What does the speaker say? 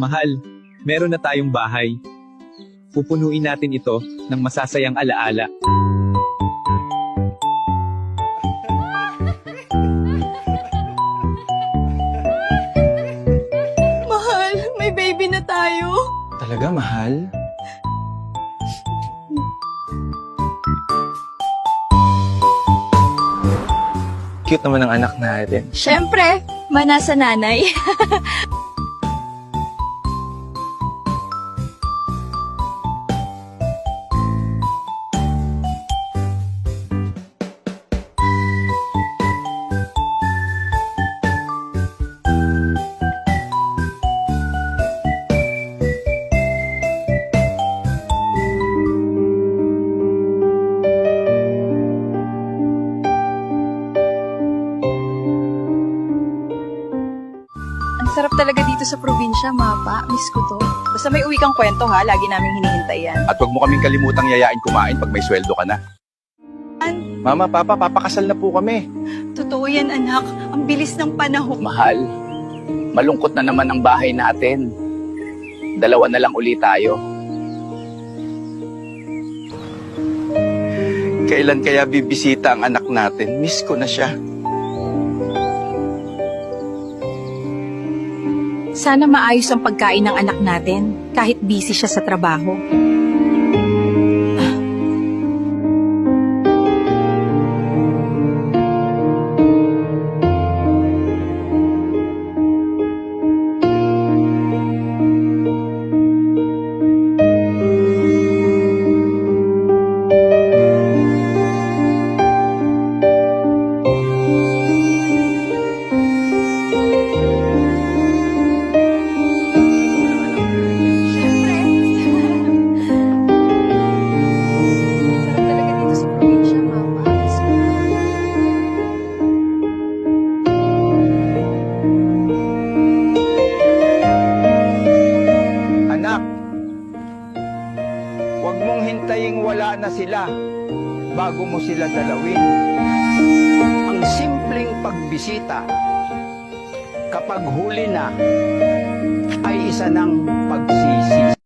Mahal, meron na tayong bahay. Pupunuin natin ito ng masasayang alaala. Mahal, may baby na tayo. Talaga, mahal? Cute naman ang anak natin. Siyempre, manasa nanay. Ang sarap talaga dito sa probinsya, Mapa. Miss ko to. Basta may uwi kang kwento ha, lagi naming hinihintay yan. At wag mo kaming kalimutang yayain kumain pag may sweldo ka na. Mama, Papa, papakasal na po kami. Totoo yan, anak. Ang bilis ng panahon. Mahal, malungkot na naman ang bahay natin. Dalawa na lang uli tayo. Kailan kaya bibisita ang anak natin? Miss ko na siya. Sana maayos ang pagkain ng anak natin, kahit busy siya sa trabaho. Anak, wag mong hintaying wala na sila bago mo sila dalawin. Ang simpleng pagbisita kapag huli na ay isa ng pagsisisi.